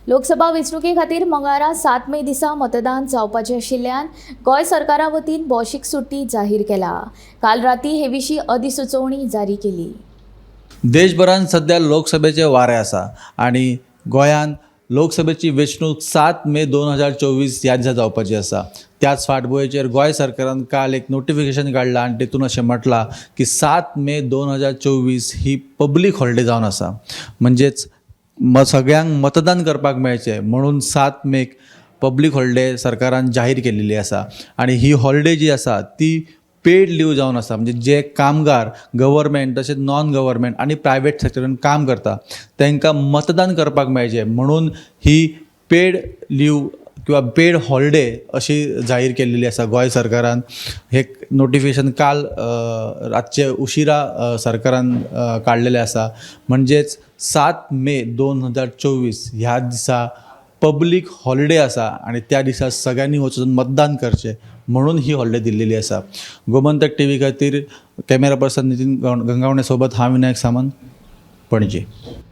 लोकसभा वेंचणुके खातीर मंगळारा 7 मे दिसा मतदान जावपाचें आशिल्ल्यान गोंय सरकारा वतीन भौशीक सुट्टी जाहीर केला। काल राती हे विशीं अधिसुचोवणी जारी केली। देशभरात सध्या लोकसभेचे वारे आसा आणि गोंयांत लोकसभेची वेंचणूक 7 मे 2024 ह्या दिसा जावपाची आसा। त्याच फाटभुंयेचेर गोंय सरकारान काल एक नोटिफिकेशन काडलां आणि तेतून अशें म्हटलां की 7 मे 2024 ही पब्लीक हॉलिडे जावन आसा। म्हणजेच सगळ्यांक मतदान करपाक मेळचें म्हणून 7 मेक पब्लीक हॉलिडे सरकारान जाहीर केल्ली आसा। आणि ही हॉलिडे जी आसा ती पेड लीव जावन आसा। म्हणजे जे कामगार गव्हर्मेंट तशेंच नॉन गव्हर्मेंट आणि प्रायवेट सेक्टरान काम करता तांकां मतदान करपाक मेळचें म्हणून ही पेड लीव किंवा पेड हॉलिडे अशी जाहीर केल्ली आसा गोंय सरकारान। हे नोटिफिकेशन काल रातचे उशिरा सरकारान काडलेलें आसा। म्हणजेच 7 मे 2024 ह्या दिसा पब्लीक हॉलिडे आसा आणि त्या दिसा सगळ्यांनी वचून मतदान करचें म्हणून ही हॉलिडे दिल्लेली आसा। गोमंतक टीव्ही खातीर कॅमेरा पर्सन नितीन गंगावणे सोबत हांव विनायक सामंत, पणजी।